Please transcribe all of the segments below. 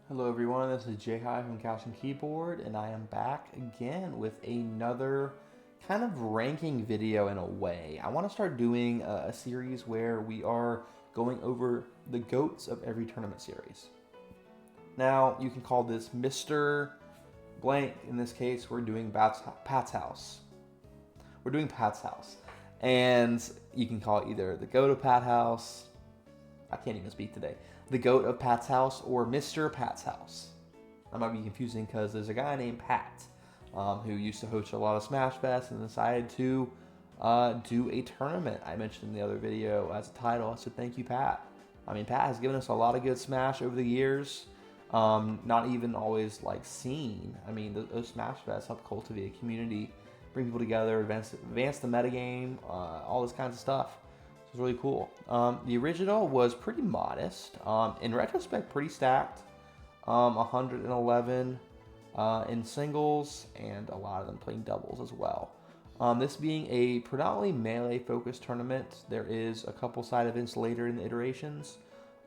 Hello everyone, this is Jai from Couch and Keyboard, and I am back again with another kind of ranking video in a way. I want to start doing a series where we are going over the GOATs of every tournament series. Now, you can call this Mr. Blank. In this case, we're doing Pat's House. We're doing Pat's House. And you can call it either the GOAT of Pat House. I can't even speak today. The GOAT of Pat's House or Mr. Pat's House. That might be confusing because there's a guy named Pat who used to host a lot of Smash Fest and decided to do a tournament. I mentioned in the other video as a title. I said, thank you, Pat. I mean, Pat has given us a lot of good Smash over the years. Not even always like seen. I mean, those Smash Fests help cultivate a community, bring people together, advance the metagame, all this kinds of stuff. It's really cool. The original was pretty modest. In retrospect, pretty stacked. 111 in singles, and a lot of them playing doubles as well. This being a predominantly melee-focused tournament, there is a couple side events later in the iterations.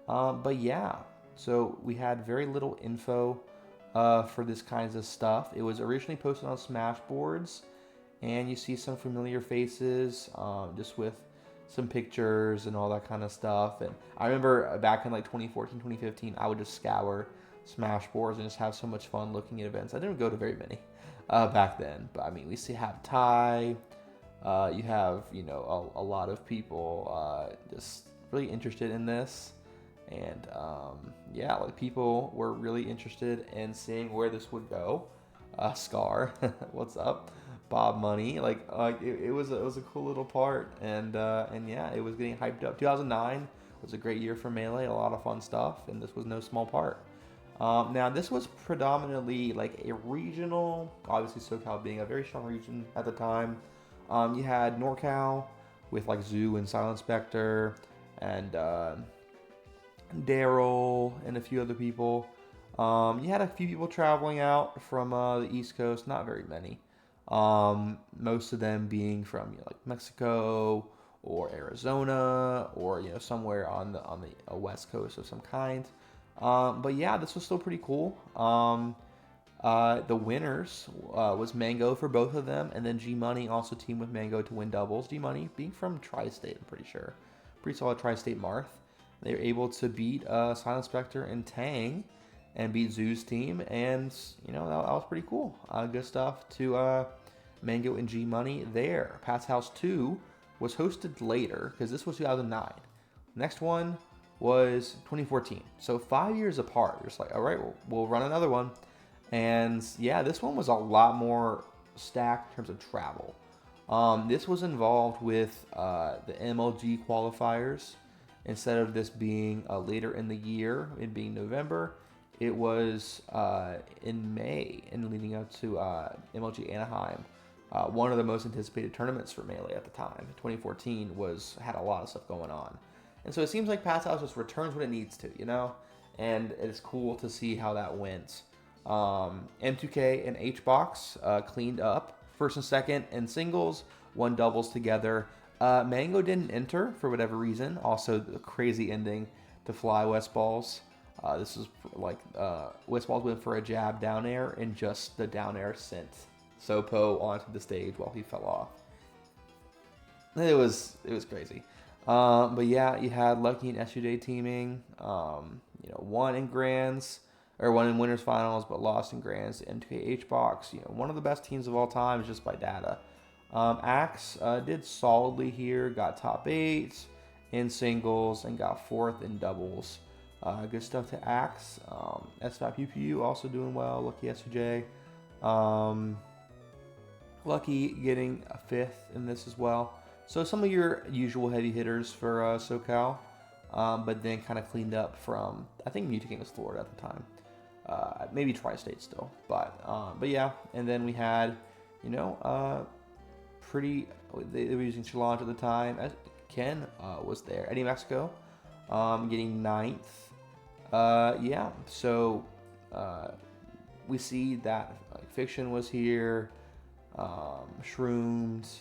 But yeah, so we had very little info for this kinds of stuff. It was originally posted on Smashboards, and you see some familiar faces, just with some pictures and all that kind of stuff. And I remember back in like 2014, 2015, I would just scour Smashboards and just have so much fun looking at events. I didn't go to very many back then, but I mean, we see have Ty. You have a lot of people just really interested in this, and yeah, like people were really interested in seeing where this would go. Scar, what's up? Bob Money, it was a cool little part, and yeah, it was getting hyped up. 2009 was a great year for Melee, a lot of fun stuff, and this was no small part. Now this was predominantly like a regional, obviously SoCal being a very strong region at the time. You had NorCal with like Zoo and Silent Spectre and Daryl and a few other people. You had a few people traveling out from the East Coast, not very many. Most of them being from like Mexico or Arizona or somewhere on the West Coast of some kind. But yeah, this was still pretty cool. The winners was Mango for both of them, and then G Money also teamed with Mango to win doubles. G Money being from Tri-State, I'm pretty sure, pretty solid Tri-State Marth. They were able to beat Silent Spectre and Tang and beat Zoo's team, and that was pretty cool. Good stuff to Mango and G Money there. Pat's House 2 was hosted later because this was 2009. Next one was 2014. So 5 years apart. Just like, all right, we'll run another one. And yeah, this one was a lot more stacked in terms of travel. This was involved with the MLG qualifiers. Instead of this being later in the year, it being November, it was in May and leading up to MLG Anaheim. One of the most anticipated tournaments for Melee at the time. 2014 had a lot of stuff going on. And so it seems like Pat's House just returns what it needs to, and it's cool to see how that went. M2K and HBox cleaned up first and second in singles, won doubles together. Mango didn't enter for whatever reason. Also, the crazy ending to Fly West Balls. This was like West Balls went for a jab down air, and just the down air sent Sopo onto the stage while he fell off. It was crazy. But yeah, you had Lucky and SUJ teaming. Won in Grands or won in Winners Finals, but lost in Grands to M2K HBox. One of the best teams of all time just by data. Axe did solidly here, got top 8 in singles and got 4th in doubles. Good stuff to Axe. S5 PPU also doing well. Lucky SUJ. Lucky getting a 5th in this as well. So some of your usual heavy hitters for SoCal, but then kind of cleaned up from, I think Mutaking was Florida at the time. Maybe Tri-State still, but yeah. And then we had, they were using Challenge at the time. Ken was there. Eddie Mexico getting 9th. Yeah, so we see that Fiction was here, Shrooms,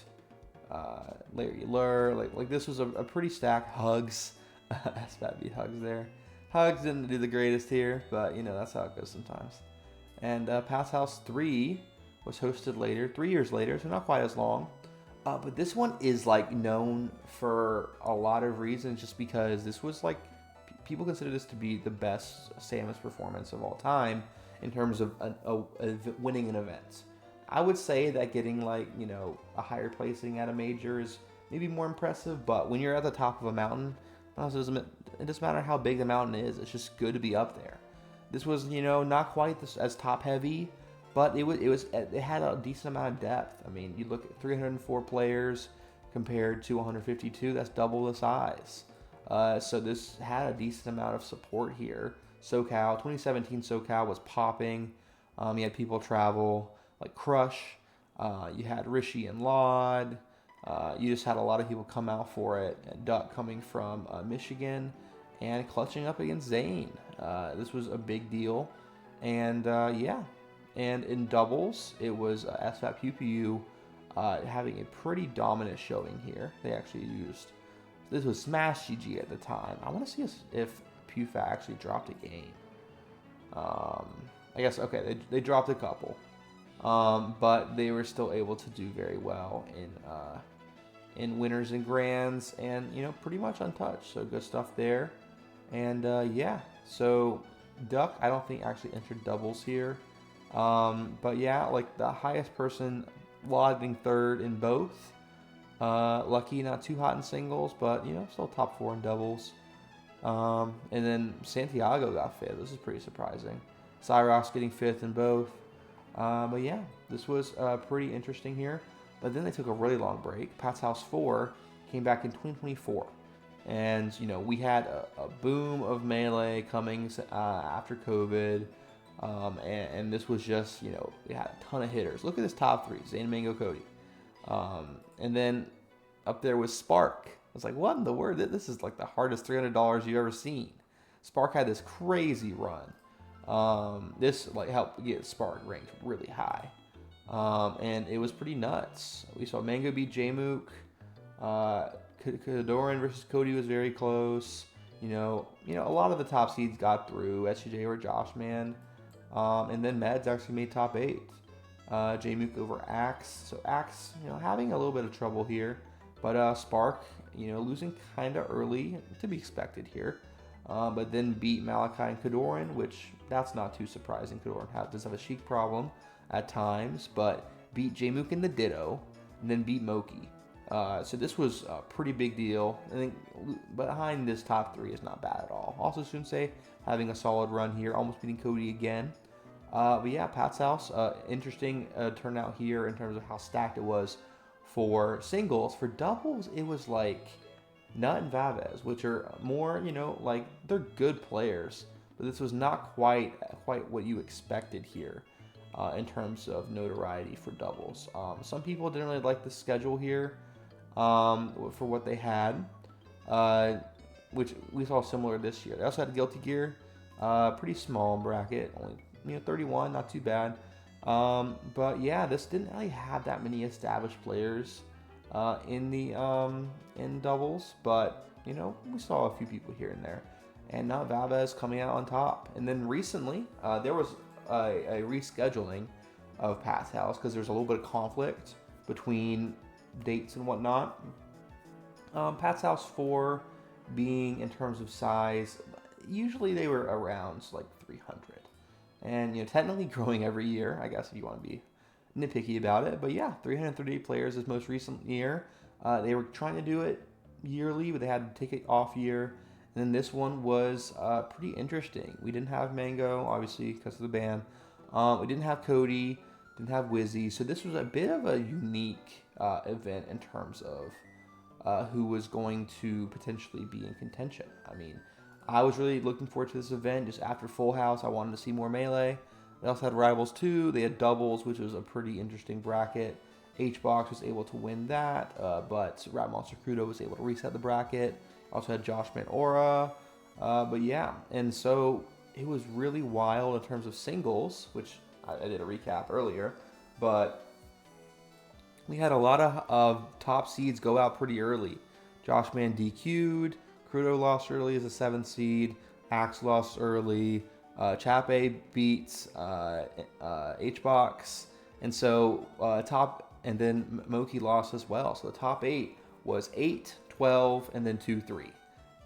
Larry Lur. Like this was a pretty stacked Hugs. SBAT beat Hugs there. Hugs didn't do the greatest here, but that's how it goes sometimes. And Pat's House 3 was hosted later, 3 years later, so not quite as long. But this one is like known for a lot of reasons, just because this was like people consider this to be the best Samus performance of all time in terms of winning an event. I would say that getting like a higher placing at a major is maybe more impressive, but when you're at the top of a mountain, it doesn't matter how big the mountain is. It's just good to be up there. This was not quite as top heavy, but it had a decent amount of depth. I mean, you look at 304 players compared to 152. That's double the size. So this had a decent amount of support here. SoCal 2017 SoCal was popping. You had people travel like Crush. You had Rishi and Laud. You just had a lot of people come out for it. Duck coming from Michigan and clutching up against Zane. This was a big deal. And yeah. And in doubles, it was SFAT PewPew having a pretty dominant showing here. They actually used... This was Smash GG at the time. I want to see if PewFat actually dropped a game. I guess, okay, they dropped a couple. But they were still able to do very well in winners and grands, and pretty much untouched. So good stuff there. And yeah, so Duck I don't think actually entered doubles here. But yeah, like the highest person logging third in both. Lucky not too hot in singles, but still top 4 in doubles. And then Santiago got 5th. This is pretty surprising. Cyrox getting 5th in both. But yeah, this was pretty interesting here. But then they took a really long break. Pat's House 4 came back in 2024. And, we had a boom of Melee coming after COVID. And this was just, we had a ton of hitters. Look at this top 3, Zane, Mango, Cody. And then up there was Spark. I was like, what in the world? This is like the hardest $300 you've ever seen. Spark had this crazy run. This like helped get Spark ranked really high. And it was pretty nuts. We saw Mango beat Jmook. Kadoran versus Cody was very close. A lot of the top seeds got through. SCJ or Josh Man. And then Meds actually made top 8. Jmook over Axe. So Axe, having a little bit of trouble here. But Spark, losing kind of early, to be expected here. But then beat Malachi and Kadoran, which that's not too surprising. Kadoran does have a Sheik problem at times, but beat Jmook in the Ditto, and then beat Moki. So this was a pretty big deal. I think behind this top 3 is not bad at all. Also, Sensei having a solid run here, almost beating Cody again. But yeah, Pat's House, interesting turnout here in terms of how stacked it was for singles. For doubles, it was like Nut and Vavez, which are more, like they're good players, but this was not quite what you expected here in terms of notoriety for doubles. Some people didn't really like the schedule here for what they had, which we saw similar this year. They also had Guilty Gear, pretty small bracket, only 31, not too bad. But yeah, this didn't really have that many established players in doubles, but we saw a few people here and there, and now Valdez coming out on top. And then recently there was a rescheduling of Pat's House because there's a little bit of conflict between dates and whatnot. Pat's House 4 being in terms of size, usually they were around like 300, and technically growing every year, I guess, if you want to be nitpicky about it. But yeah, 338 players this most recent year. They were trying to do it yearly, but they had to take it off year. And then this one was pretty interesting. We didn't have Mango, obviously, because of the ban. We didn't have Cody, didn't have Wizzy. So this was a bit of a unique event in terms of who was going to potentially be in contention. I mean, I was really looking forward to this event. Just after Full House, I wanted to see more Melee. They also had Rivals 2. They had Doubles, which was a pretty interesting bracket. HBox was able to win that, but Rap Monster Crudo was able to reset the bracket. Also had Josh Man Aura. But yeah, and so it was really wild in terms of singles, which I did a recap earlier. But we had a lot of top seeds go out pretty early. Josh Man DQ'd. Crudo lost early as a 7th seed. Axe lost early. Chape beats HBox, and so and then Moki lost as well. So the top 8 was 8, 12, and then 2, 3.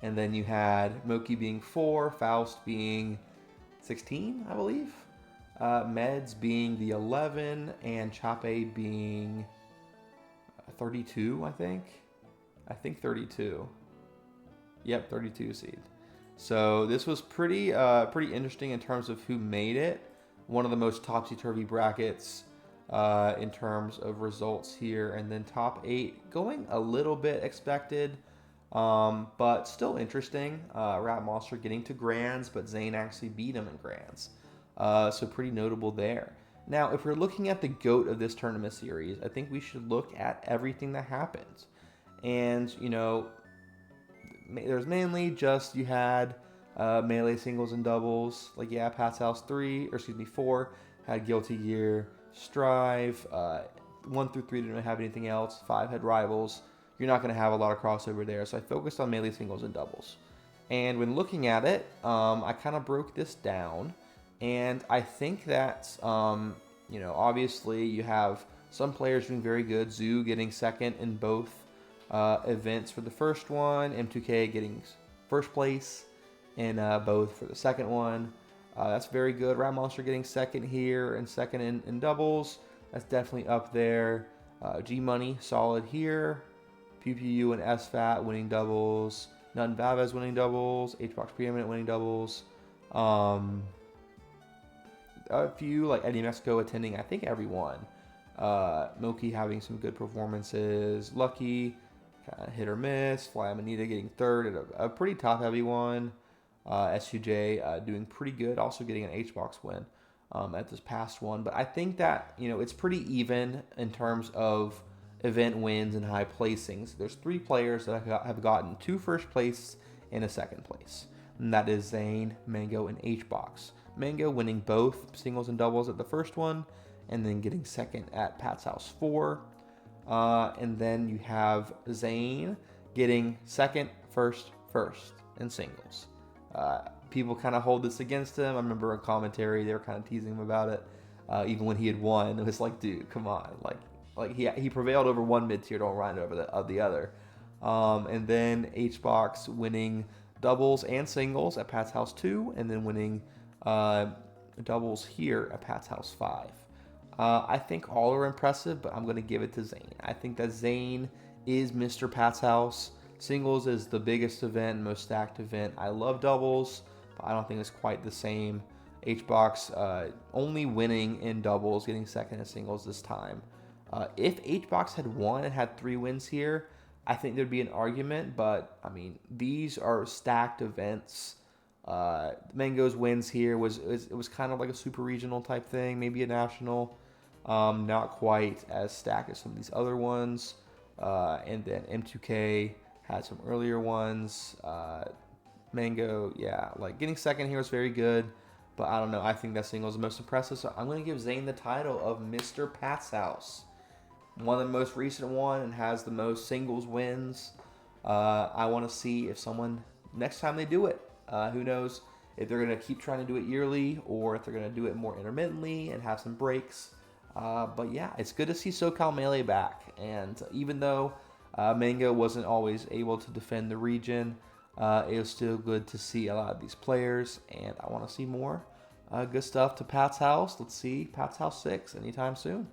And then you had Moki being 4, Faust being 16, I believe. Meds being the 11, and Chape being 32, I think. I think 32. Yep, 32 seed. So this was pretty interesting in terms of who made it. One of the most topsy-turvy brackets in terms of results here. And then top 8 going a little bit expected, but still interesting. Rat Monster getting to Grands, but Zane actually beat him in Grands. So pretty notable there. Now, if we're looking at the GOAT of this tournament series, I think we should look at everything that happens. And, you know, there's mainly just you had melee singles and doubles. Like, yeah, Pat's House 4 had Guilty Gear, Strive. 1 through 3 didn't have anything else. 5 had Rivals. You're not going to have a lot of crossover there. So I focused on melee singles and doubles. And when looking at it, I kind of broke this down. And I think that, you know, obviously you have some players doing very good. Zoo getting second in both events for the first one. M2K getting first place in both for the second one. That's very good. Rat Monster getting second here and second in doubles. That's definitely up there. G Money solid here. PPU and SFAT winning doubles. Nut and Vavez winning doubles. HBox Preeminent winning doubles. A few like Eddie Mexico attending, I think everyone. Moki having some good performances. Lucky, kind of hit or miss. Fly Amanita getting third at a pretty top heavy one. SUJ doing pretty good, also getting an HBox win at this past one. But I think that, you know, it's pretty even in terms of event wins and high placings. There's 3 players that have gotten 2 first place and a second place. And that is Zane, Mango, and HBox. Mango winning both singles and doubles at the first one, and then getting second at Pat's House 4. And then you have Zane getting second, first in singles. People kind of hold this against him. I remember in commentary they were kind of teasing him about it. Even when he had won, it was like, dude, come on, like he prevailed over one mid tier, don't run over the other. And then HBox winning doubles and singles at Pat's House 2, and then winning doubles here at Pat's House 5. I think all are impressive, but I'm going to give it to Zane. I think that Zane is Mr. Pat's House. Singles is the biggest event, most stacked event. I love doubles, but I don't think it's quite the same. HBox only winning in doubles, getting second in singles this time. If HBox had won and had 3 wins here, I think there'd be an argument, but I mean, these are stacked events. Mango's wins here was kind of like a super regional type thing, maybe a national, not quite as stacked as some of these other ones. And then M2K had some earlier ones. Mango, yeah, like getting second here was very good, but I don't know. I think that single is the most impressive, so I'm going to give Zane the title of Mr. Pat's House. One of the most recent one and has the most singles wins. I want to see if someone, next time they do it, who knows if they're going to keep trying to do it yearly or if they're going to do it more intermittently and have some breaks. But yeah, it's good to see SoCal Melee back. And even though Mango wasn't always able to defend the region, it was still good to see a lot of these players. And I want to see more good stuff to Pat's House. Let's see Pat's House 6 anytime soon.